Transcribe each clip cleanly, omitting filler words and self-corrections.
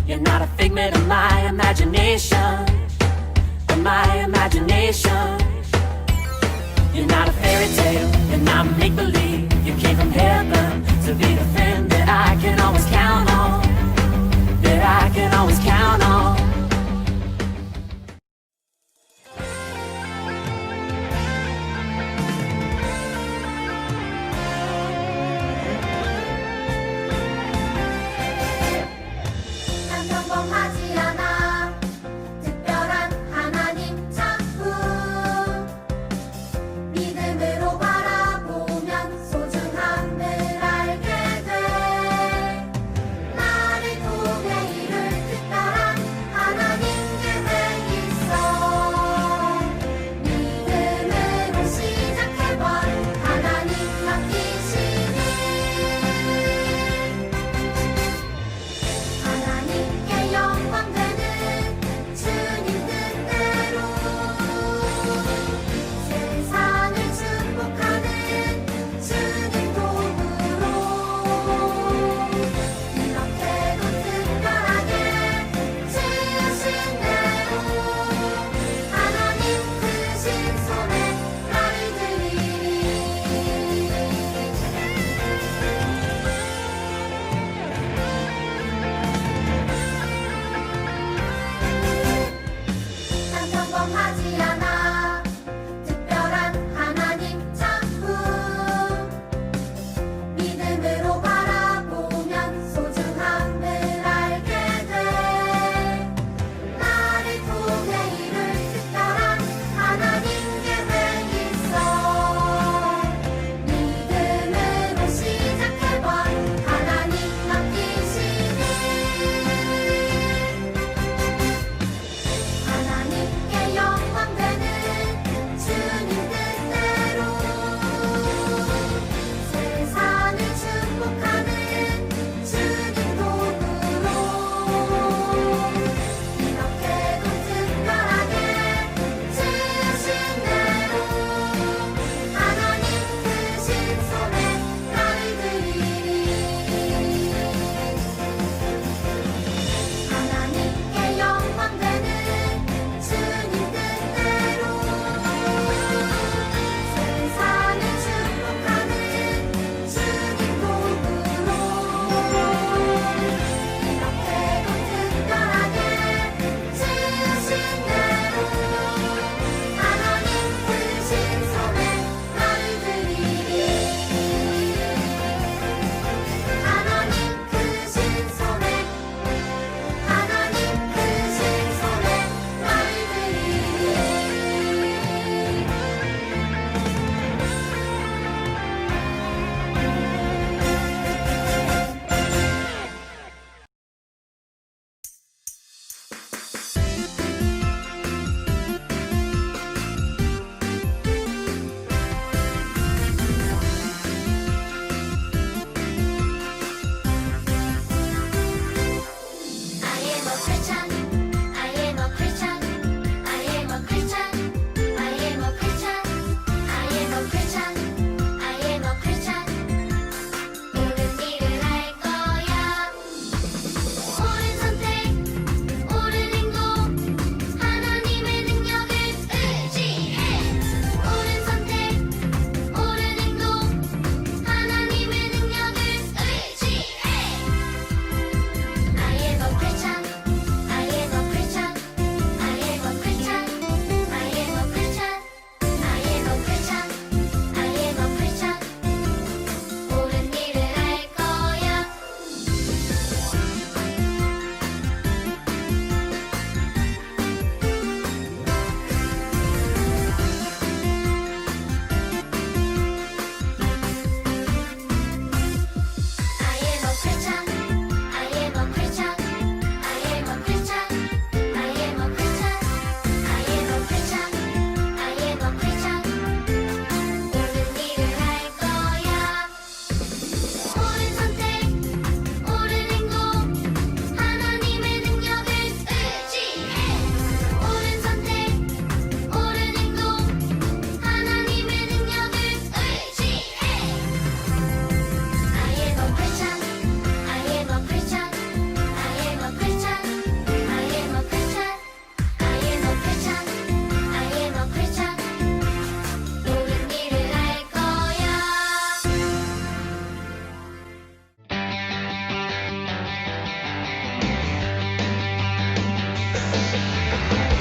You're not a figment of my imagination, of my imagination. You're not a fairy tale, you're not make-believe. You came from heaven to be the friend that I can always count on, that I can always count on. 평범하지 않아 특별한 하나님 작품 믿음으로 바라보면 소중함을 알게 돼. 나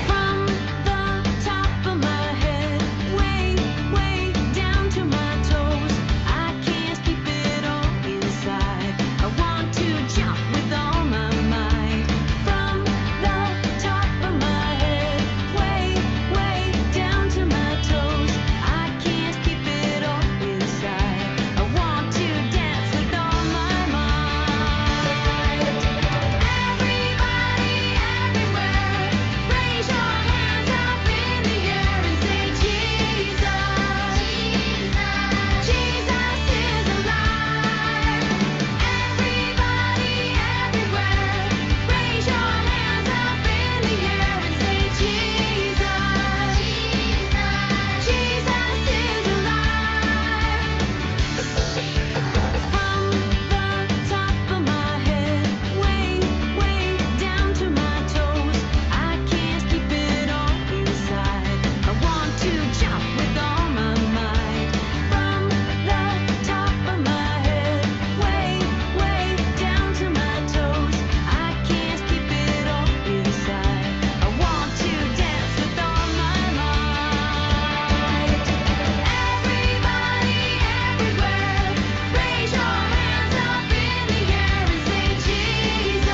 From the top of my head, way, way down to my toes, I can't keep it all inside. I want to jump with all my might. From the top of my head, way, way down to my toes, I can't keep it all inside. I want to dance with all my might. Everybody, everywhere, raise your hands up in the air and say Jesus. Jesus is alive. Everybody, everywhere, raise your hands up in the air and say Jesus. Jesus is alive. From the top of my head, way, way down to my toes, I can't keep it all inside. I want to jump with all my might. From the top of my head, way, way down to my toes, I can't keep it all inside. I want to dance with all my might. Everybody, everywhere, raise your hands up in the air and say Jesus.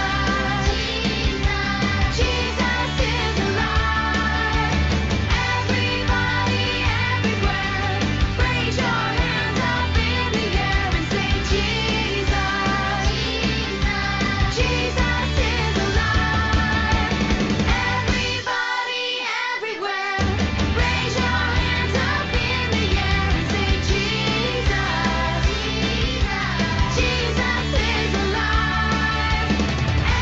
Jesus is alive. Everybody, everywhere, raise your hands up in the air and say Jesus. Jesus is alive. Everybody, everywhere, raise your hands up in the air and say Jesus. Jesus is alive.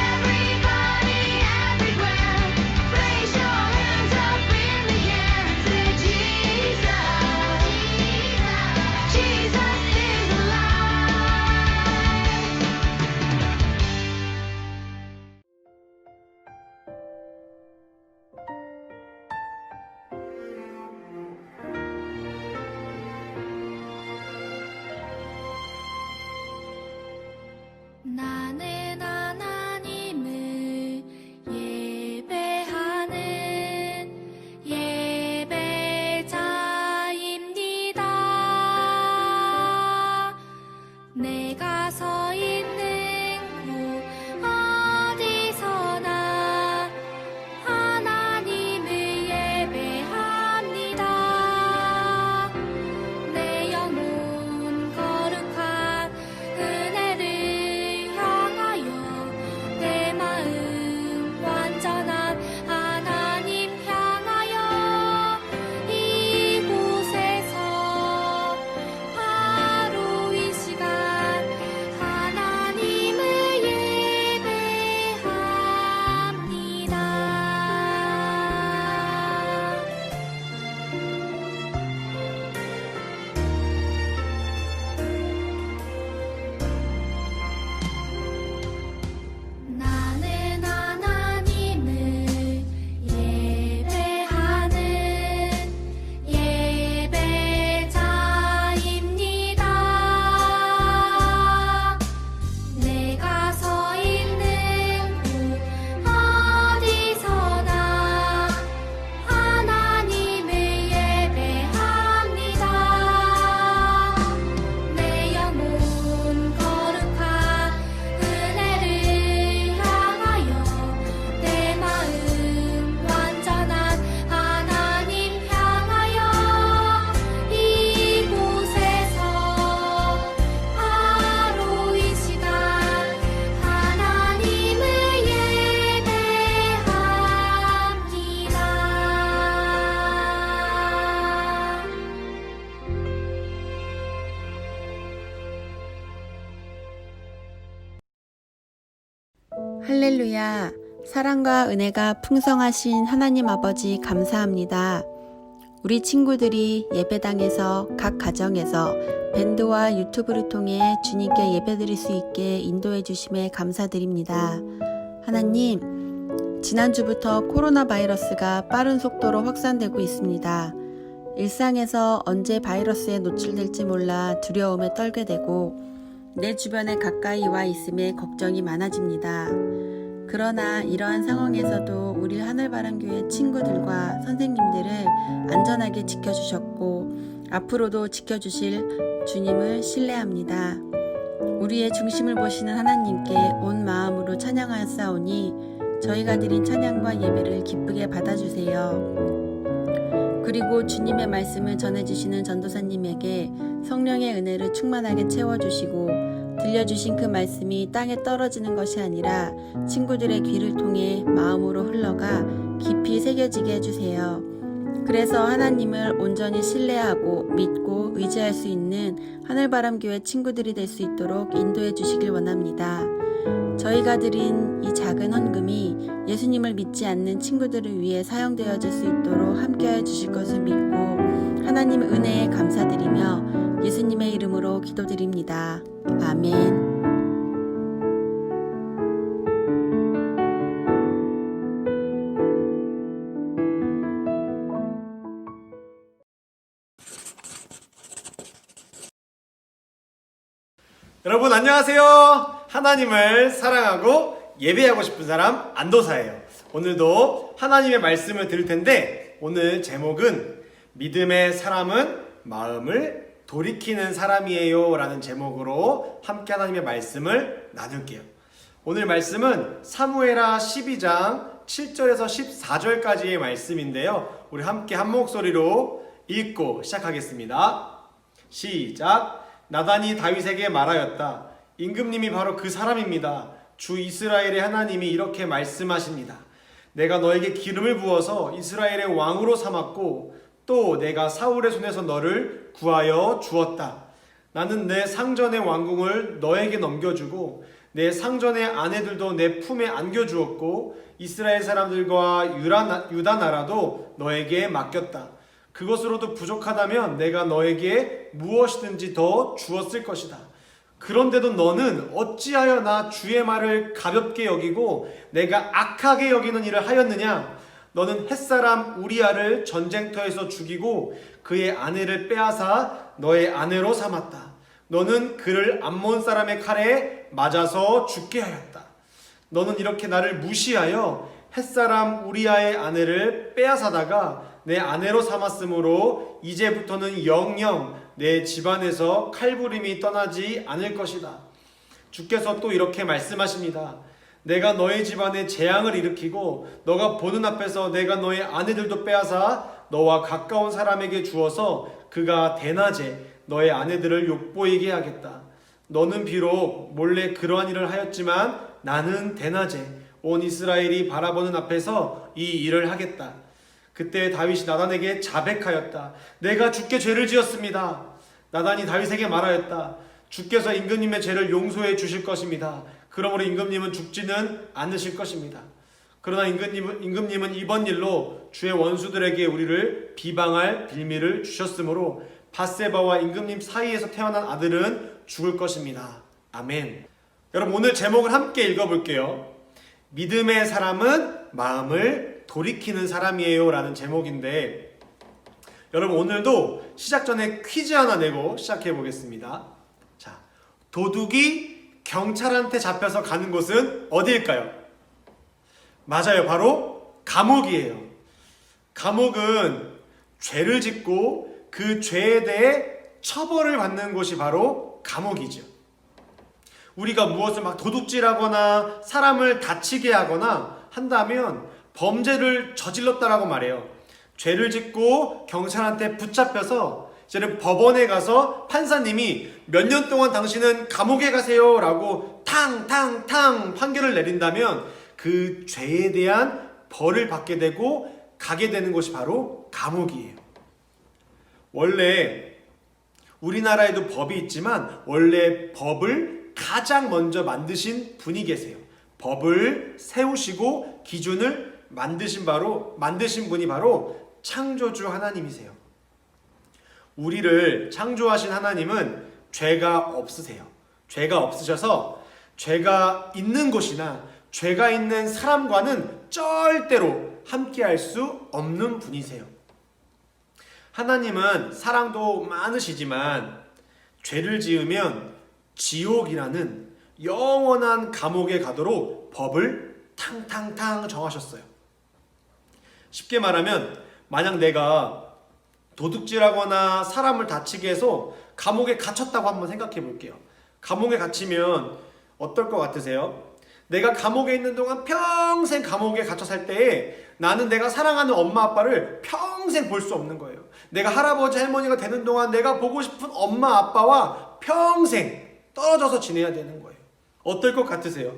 Everybody, everywhere, raise your hands up in the air and say Jesus. Jesus is alive. 나는 하나님을 예배하는 예배자입니다. 내가 서 있는 곳 어디서나 하나님을 예배합니다. 내 영혼 거룩한 은혜를 향하여 내 마음 완전한 하나님 향하여 이곳에서 바로 이 시간 하나님을 예배합니다. 나는 하나님을 예배하는 예배자입니다. 내가 서 있는 곳 어디서나 하나님을 예배합니다. 내 영혼 거룩한 은혜를 향하여 내 마음 완전한 하나님 향하여 이곳에서 바로 이 시간 하나님을 예배합니다. 할렐루야. 사랑과 은혜가 풍성하신 하나님 아버지 감사합니다. 우리 친구들이 예배당에서 각 가정에서 밴드와 유튜브를 통해 주님께 예배드릴 수 있게 인도해 주심에 감사드립니다. 하나님, 지난주부터 코로나 바이러스가 빠른 속도로 확산되고 있습니다. 일상에서 언제 바이러스에 노출될지 몰라 두려움에 떨게 되고 내 주변에 가까이 와 있음에 걱정이 많아집니다. 그러나 이러한 상황에서도 우리 하늘바람교회 친구들과 선생님들을 안전하게 지켜주셨고 앞으로도 지켜주실 주님을 신뢰합니다. 우리의 중심을 보시는 하나님께 온 마음으로 찬양하였사오니 저희가 드린 찬양과 예배를 기쁘게 받아주세요. 그리고 주님의 말씀을 전해주시는 전도사님에게 성령의 은혜를 충만하게 채워주시고 들려주신 그 말씀이 땅에 떨어지는 것이 아니라 친구들의 귀를 통해 마음으로 흘러가 깊이 새겨지게 해주세요. 그래서 하나님을 온전히 신뢰하고 믿고 의지할 수 있는 하늘바람교회 친구들이 될 수 있도록 인도해 주시길 원합니다. 저희가 드린 이 작은 헌금이 예수님을 믿지 않는 친구들을 위해 사용되어질 수 있도록 함께해 주실 것을 믿고 하나님의 은혜에 감사드리며 예수님의 이름으로 기도드립니다. 아멘. 여러분 안녕하세요. 하나님을 사랑하고 예배하고 싶은 사람 안도사예요. 오늘도 하나님의 말씀을 드릴 텐데 오늘 제목은 믿음의 사람은 마음을 돌이키는 사람이에요 라는 제목으로 함께 하나님의 말씀을 나눌게요. 오늘 말씀은 사무엘하 12장 7절에서 14절까지의 말씀인데요. 우리 함께 한 목소리로 읽고 시작하겠습니다. 시작. 나단이 다윗에게 말하였다. 임금님이 바로 그 사람입니다. 주 이스라엘의 하나님이 이렇게 말씀하십니다. 내가 너에게 기름을 부어서 이스라엘의 왕으로 삼았고 또 내가 사울의 손에서 너를 구하여 주었다. 나는 내 상전의 왕궁을 너에게 넘겨주고 내 상전의 아내들도 내 품에 안겨주었고 이스라엘 사람들과 유다 나라도 너에게 맡겼다. 그것으로도 부족하다면 내가 너에게 무엇이든지 더 주었을 것이다. 그런데도 너는 어찌하여 나 주의 말을 가볍게 여기고 내가 악하게 여기는 일을 하였느냐? 너는 햇사람 우리아를 전쟁터에서 죽이고 그의 아내를 빼앗아 너의 아내로 삼았다. 너는 그를 암몬 사람의 칼에 맞아서 죽게 하였다. 너는 이렇게 나를 무시하여 햇사람 우리아의 아내를 빼앗아다가 내 아내로 삼았으므로 이제부터는 영영 내 집안에서 칼부림이 떠나지 않을 것이다. 주께서 또 이렇게 말씀하십니다. 내가 너의 집안에 재앙을 일으키고 너가 보는 앞에서 내가 너의 아내들도 빼앗아 너와 가까운 사람에게 주어서 그가 대낮에 너의 아내들을 욕보이게 하겠다. 너는 비록 몰래 그러한 일을 하였지만 나는 대낮에 온 이스라엘이 바라보는 앞에서 이 일을 하겠다. 그때 다윗이 나단에게 자백하였다. 내가 주께 죄를 지었습니다. 나단이 다윗에게 말하였다. 주께서 임금님의 죄를 용서해 주실 것입니다. 그러므로 임금님은 죽지는 않으실 것입니다. 그러나 임금님은 이번 일로 주의 원수들에게 우리를 비방할 빌미를 주셨으므로 밧세바와 임금님 사이에서 태어난 아들은 죽을 것입니다. 아멘. 여러분 오늘 제목을 함께 읽어볼게요. 믿음의 사람은 마음을 돌이키는 사람이에요 라는 제목인데 여러분 오늘도 시작 전에 퀴즈 하나 내고 시작해 보겠습니다. 자, 도둑이 경찰한테 잡혀서 가는 곳은 어디일까요? 맞아요. 바로 감옥이에요. 감옥은 죄를 짓고 그 죄에 대해 처벌을 받는 곳이 바로 감옥이죠. 우리가 무엇을 막 도둑질하거나 사람을 다치게 하거나 한다면 범죄를 저질렀다라고 말해요. 죄를 짓고 경찰한테 붙잡혀서 이제는 법원에 가서 판사님이 몇 년 동안 당신은 감옥에 가세요 라고 탕탕탕 판결을 내린다면 그 죄에 대한 벌을 받게 되고 가게 되는 곳이 바로 감옥이에요. 원래 우리나라에도 법이 있지만 원래 법을 가장 먼저 만드신 분이 계세요. 법을 세우시고 기준을 만드신 분이 바로 창조주 하나님이세요. 우리를 창조하신 하나님은 죄가 없으세요. 죄가 없으셔서 죄가 있는 곳이나 죄가 있는 사람과는 절대로 함께할 수 없는 분이세요. 하나님은 사랑도 많으시지만 죄를 지으면 지옥이라는 영원한 감옥에 가도록 법을 탕탕탕 정하셨어요. 쉽게 말하면 만약 내가 도둑질하거나 사람을 다치게 해서 감옥에 갇혔다고 한번 생각해 볼게요. 감옥에 갇히면 어떨 것 같으세요? 내가 감옥에 있는 동안 평생 감옥에 갇혀 살 때에 나는 내가 사랑하는 엄마 아빠를 평생 볼 수 없는 거예요. 내가 할아버지 할머니가 되는 동안 내가 보고 싶은 엄마 아빠와 평생 떨어져서 지내야 되는 거예요. 어떨 것 같으세요?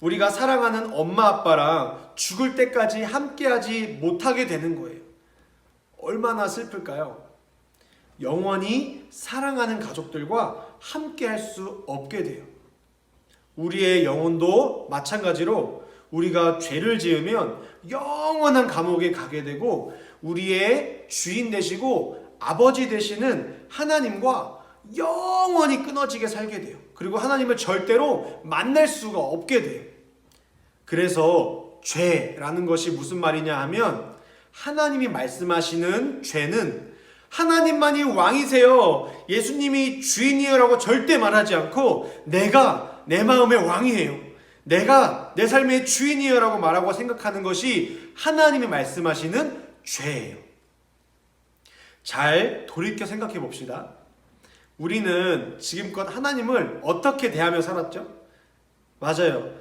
우리가 사랑하는 엄마 아빠랑 죽을 때까지 함께하지 못하게 되는 거예요. 얼마나 슬플까요? 영원히 사랑하는 가족들과 함께할 수 없게 돼요. 우리의 영혼도 마찬가지로 우리가 죄를 지으면 영원한 감옥에 가게 되고 우리의 주인 되시고 아버지 되시는 하나님과 영원히 끊어지게 살게 돼요. 그리고 하나님을 절대로 만날 수가 없게 돼요. 그래서 죄라는 것이 무슨 말이냐 하면 하나님이 말씀하시는 죄는 하나님만이 왕이세요, 예수님이 주인이에요 라고 절대 말하지 않고 내가 내 마음의 왕이에요, 내가 내 삶의 주인이에요 라고 말하고 생각하는 것이 하나님이 말씀하시는 죄예요. 잘 돌이켜 생각해 봅시다. 우리는 지금껏 하나님을 어떻게 대하며 살았죠? 맞아요.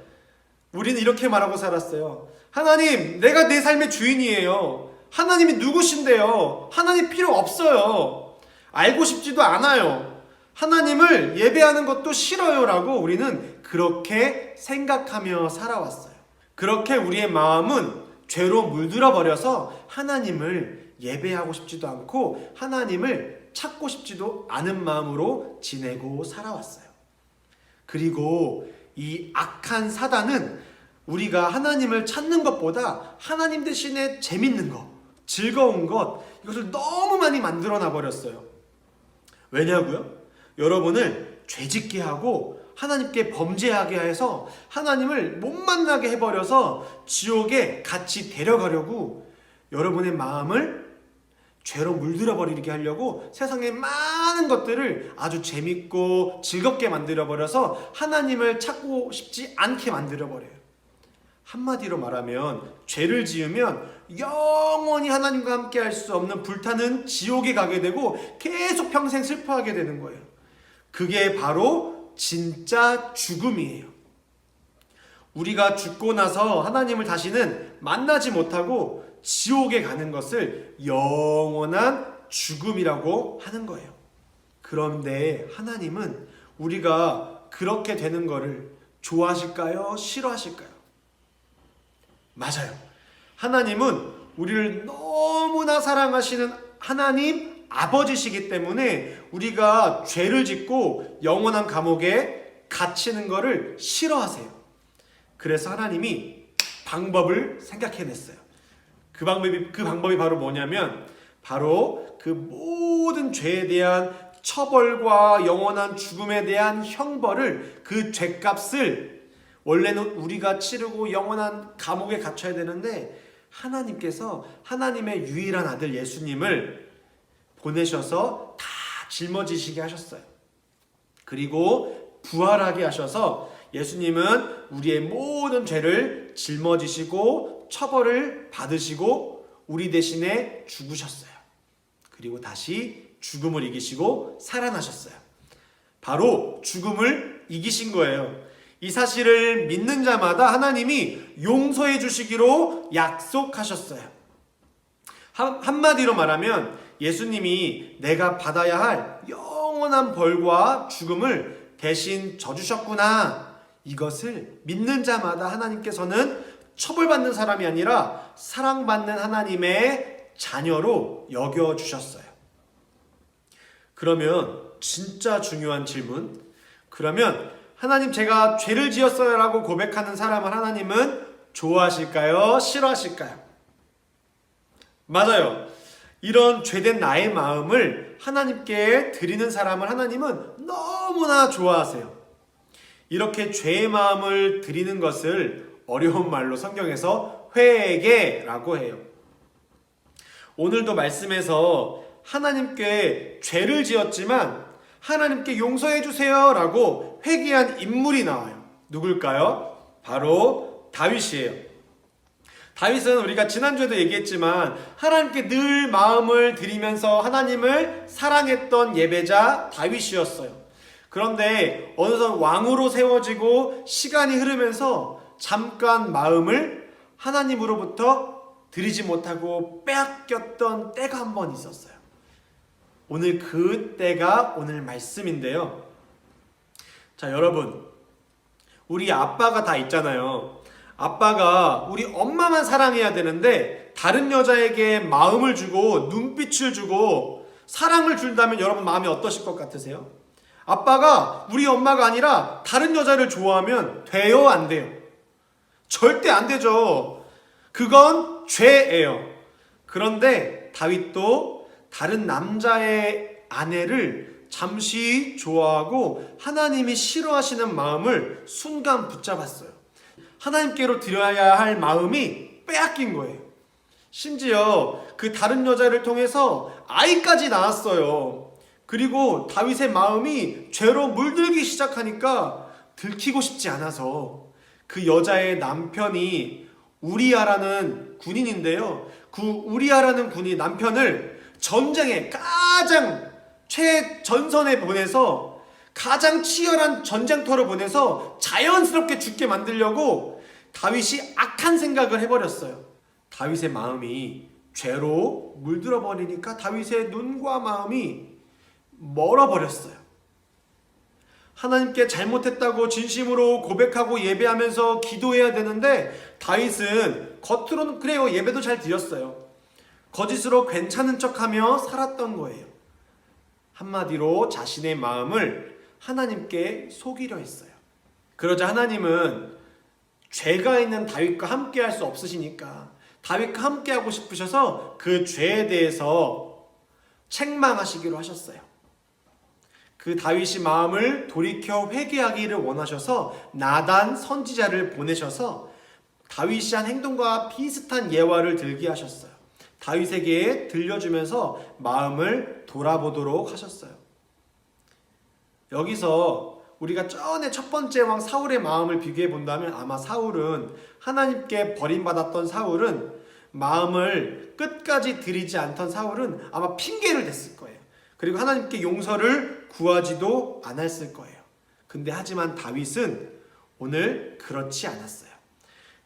우리는 이렇게 말하고 살았어요. 하나님, 내가 내 삶의 주인이에요. 하나님이 누구신데요? 하나님 필요 없어요. 알고 싶지도 않아요. 하나님을 예배하는 것도 싫어요 라고 우리는 그렇게 생각하며 살아왔어요. 그렇게 우리의 마음은 죄로 물들어 버려서 하나님을 예배하고 싶지도 않고 하나님을 찾고 싶지도 않은 마음으로 지내고 살아왔어요. 그리고 이 악한 사단은 우리가 하나님을 찾는 것보다 하나님 대신에 재밌는 것, 즐거운 것, 이것을 너무 많이 만들어 놔버렸어요. 왜냐고요? 여러분을 죄짓게 하고 하나님께 범죄하게 해서 하나님을 못 만나게 해버려서 지옥에 같이 데려가려고 여러분의 마음을 죄로 물들어 버리게 하려고 세상의 많은 것들을 아주 재밌고 즐겁게 만들어 버려서 하나님을 찾고 싶지 않게 만들어 버려요. 한마디로 말하면 죄를 지으면 영원히 하나님과 함께 할 수 없는 불타는 지옥에 가게 되고 계속 평생 슬퍼하게 되는 거예요. 그게 바로 진짜 죽음이에요. 우리가 죽고 나서 하나님을 다시는 만나지 못하고 지옥에 가는 것을 영원한 죽음이라고 하는 거예요. 그런데 하나님은 우리가 그렇게 되는 거를 좋아하실까요? 싫어하실까요? 맞아요. 하나님은 우리를 너무나 사랑하시는 하나님 아버지시기 때문에 우리가 죄를 짓고 영원한 감옥에 갇히는 것을 싫어하세요. 그래서 하나님이 방법을 생각해냈어요. 그 방법이 바로 뭐냐면 바로 그 모든 죄에 대한 처벌과 영원한 죽음에 대한 형벌을, 그 죄값을 원래는 우리가 치르고 영원한 감옥에 갇혀야 되는데 하나님께서 하나님의 유일한 아들 예수님을 보내셔서 다 짊어지시게 하셨어요. 그리고 부활하게 하셔서 예수님은 우리의 모든 죄를 짊어지시고 처벌을 받으시고 우리 대신에 죽으셨어요. 그리고 다시 죽음을 이기시고 살아나셨어요. 바로 죽음을 이기신 거예요. 이 사실을 믿는 자마다 하나님이 용서해 주시기로 약속하셨어요. 한마디로 말하면 예수님이 내가 받아야 할 영원한 벌과 죽음을 대신 져주셨구나. 이것을 믿는 자마다 하나님께서는 처벌받는 사람이 아니라 사랑받는 하나님의 자녀로 여겨주셨어요. 그러면 진짜 중요한 질문. 그러면 하나님, 제가 죄를 지었어요 라고 고백하는 사람을 하나님은 좋아하실까요? 싫어하실까요? 맞아요. 이런 죄된 나의 마음을 하나님께 드리는 사람을 하나님은 너무나 좋아하세요. 이렇게 죄의 마음을 드리는 것을 어려운 말로 성경에서 회개라고 해요. 오늘도 말씀에서 하나님께 죄를 지었지만 하나님께 용서해 주세요 라고 회개한 인물이 나와요. 누굴까요? 바로 다윗이에요. 다윗은 우리가 지난주에도 얘기했지만 하나님께 늘 마음을 드리면서 하나님을 사랑했던 예배자 다윗이었어요. 그런데 어느덧 왕으로 세워지고 시간이 흐르면서 잠깐 마음을 하나님으로부터 드리지 못하고 빼앗겼던 때가 한 번 있었어요. 오늘 그 때가 오늘 말씀인데요. 자, 여러분, 우리 아빠가 다 있잖아요. 아빠가 우리 엄마만 사랑해야 되는데 다른 여자에게 마음을 주고 눈빛을 주고 사랑을 준다면 여러분 마음이 어떠실 것 같으세요? 아빠가 우리 엄마가 아니라 다른 여자를 좋아하면 돼요, 안 돼요? 절대 안 되죠. 그건 죄예요. 그런데 다윗도 다른 남자의 아내를 잠시 좋아하고 하나님이 싫어하시는 마음을 순간 붙잡았어요. 하나님께로 드려야 할 마음이 빼앗긴 거예요. 심지어 그 다른 여자를 통해서 아이까지 낳았어요. 그리고 다윗의 마음이 죄로 물들기 시작하니까 들키고 싶지 않아서 그 여자의 남편이 우리아라는 군인인데요. 그 우리아라는 군인 남편을 전쟁에 가장 최전선에 보내서 가장 치열한 전쟁터로 보내서 자연스럽게 죽게 만들려고 다윗이 악한 생각을 해버렸어요. 다윗의 마음이 죄로 물들어 버리니까 다윗의 눈과 마음이 멀어버렸어요. 하나님께 잘못했다고 진심으로 고백하고 예배하면서 기도해야 되는데 다윗은 겉으로는 그래요, 예배도 잘 드렸어요. 거짓으로 괜찮은 척하며 살았던 거예요. 한마디로 자신의 마음을 하나님께 속이려 했어요. 그러자 하나님은 죄가 있는 다윗과 함께 할 수 없으시니까 다윗과 함께 하고 싶으셔서 그 죄에 대해서 책망하시기로 하셨어요. 그 다윗이 마음을 돌이켜 회개하기를 원하셔서 나단 선지자를 보내셔서 다윗이 한 행동과 비슷한 예화를 들게 하셨어요. 다윗에게 들려주면서 마음을 돌아보도록 하셨어요. 여기서 우리가 전에 첫 번째 왕 사울의 마음을 비교해 본다면 아마 사울은 하나님께 버림받았던 사울은 마음을 끝까지 드리지 않던 사울은 아마 핑계를 댔을 거예요. 그리고 하나님께 용서를 구하지도 않았을 거예요. 근데 하지만 다윗은 오늘 그렇지 않았어요.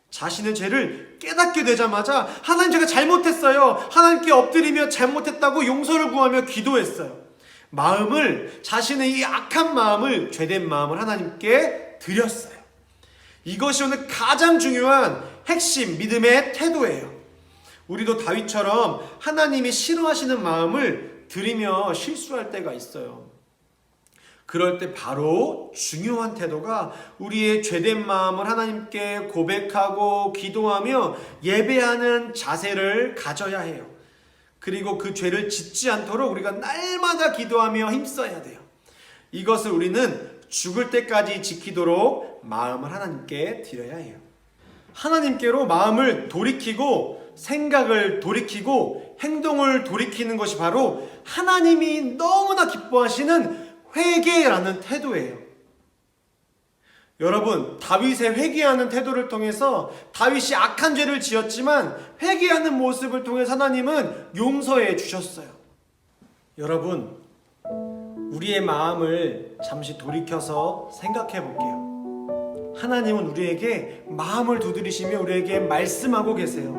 자신의 죄를 깨닫게 되자마자 하나님 제가 잘못했어요. 하나님께 엎드리며 잘못했다고 용서를 구하며 기도했어요. 마음을 자신의 이 악한 마음을 죄된 마음을 하나님께 드렸어요. 이것이 오늘 가장 중요한 핵심 믿음의 태도예요. 우리도 다윗처럼 하나님이 싫어하시는 마음을 드리며 실수할 때가 있어요. 그럴 때 바로 중요한 태도가 우리의 죄된 마음을 하나님께 고백하고 기도하며 예배하는 자세를 가져야 해요. 그리고 그 죄를 짓지 않도록 우리가 날마다 기도하며 힘써야 돼요. 이것을 우리는 죽을 때까지 지키도록 마음을 하나님께 드려야 해요. 하나님께로 마음을 돌이키고 생각을 돌이키고 행동을 돌이키는 것이 바로 하나님이 너무나 기뻐하시는 회개라는 태도예요. 여러분, 다윗의 회개하는 태도를 통해서 다윗이 악한 죄를 지었지만 회개하는 모습을 통해서 하나님은 용서해 주셨어요. 여러분, 우리의 마음을 잠시 돌이켜서 생각해 볼게요. 하나님은 우리에게 마음을 두드리시며 우리에게 말씀하고 계세요.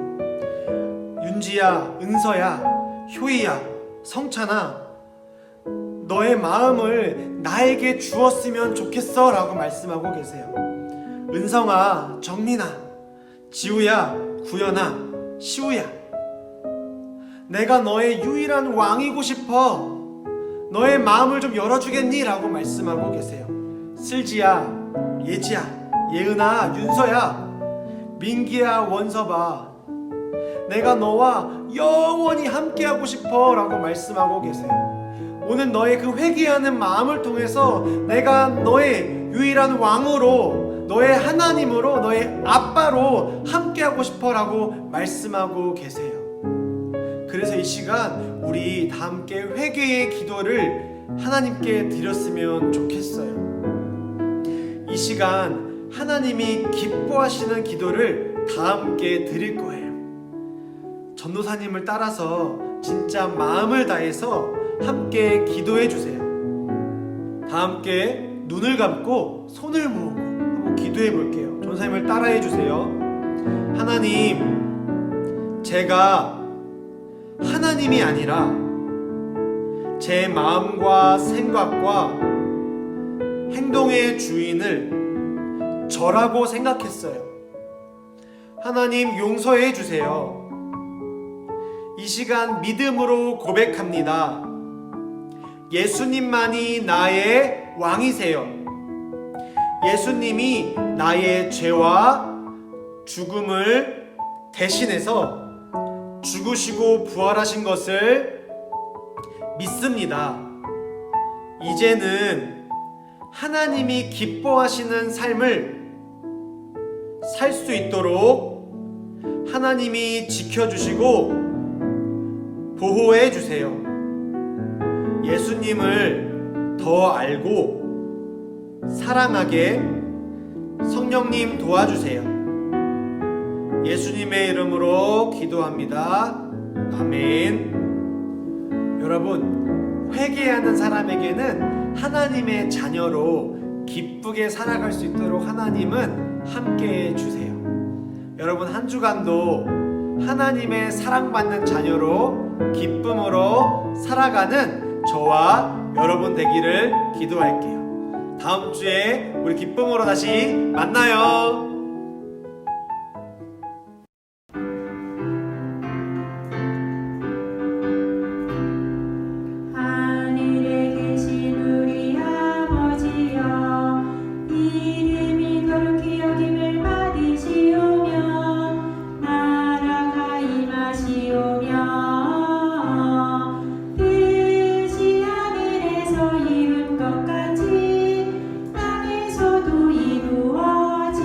윤지야, 은서야, 효이야, 성찬아, 너의 마음을 나에게 주었으면 좋겠어 라고 말씀하고 계세요. 은성아, 정민아, 지우야, 구연아, 시우야, 내가 너의 유일한 왕이고 싶어. 너의 마음을 좀 열어주겠니? 라고 말씀하고 계세요. 슬지야, 예지야, 예은아, 윤서야, 민기야, 원서봐, 내가 너와 영원히 함께하고 싶어 라고 말씀하고 계세요. 오늘 너의 그 회개하는 마음을 통해서 내가 너의 유일한 왕으로, 너의 하나님으로, 너의 아빠로 함께하고 싶어 라고 말씀하고 계세요. 그래서 이 시간 우리 다 함께 회개의 기도를 하나님께 드렸으면 좋겠어요. 이 시간 하나님이 기뻐하시는 기도를 다 함께 드릴 거예요. 전도사님을 따라서 진짜 마음을 다해서 함께 기도해 주세요. 다 함께 눈을 감고 손을 모으고 한번 기도해 볼게요. 전도사님을 따라해 주세요. 하나님, 제가 하나님이 아니라 제 마음과 생각과 행동의 주인을 저라고 생각했어요. 하나님, 용서해 주세요. 이 시간 믿음으로 고백합니다. 예수님만이 나의 왕이세요. 예수님이 나의 죄와 죽음을 대신해서 죽으시고 부활하신 것을 믿습니다. 이제는 하나님이 기뻐하시는 삶을 살 수 있도록 하나님이 지켜주시고 보호해 주세요. 예수님을 더 알고 사랑하게 성령님 도와주세요. 예수님의 이름으로 기도합니다. 아멘. 여러분, 회개하는 사람에게는 하나님의 자녀로 기쁘게 살아갈 수 있도록 하나님은 함께해 주세요. 여러분, 한 주간도 하나님의 사랑받는 자녀로 기쁨으로 살아가는 저와 여러분 되기를 기도할게요. 다음 주에 우리 기쁨으로 다시 만나요. 하늘에 계신 우리 아버지여, 이름이 거룩히 여김을 받으시오며 나라가 임하시오며 뜻이 하늘에서 이룬 것 같이 땅에서도 이루어지이다.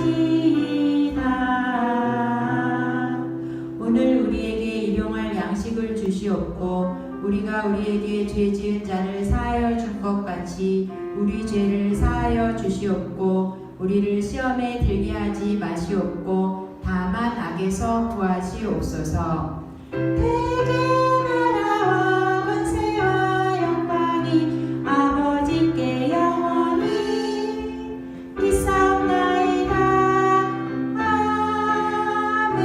오늘 우리에게 일용할 양식을 주시옵고 우리가 우리에게 죄 지은 자를 사하여 준 것 같이 우리 죄를 사하여 주시옵고 우리를 시험에 들게 하지 마시옵고 다만 악에서 구하시옵소서. 대개 나라와 권세와 영광이 아버지께 영원히 있사옵나이다. 아멘.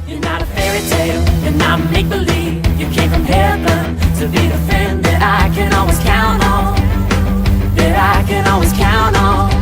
You're not a fairy tale, you're not make-believe. You came from heaven to be the friend that I can always count on. That I can always count on.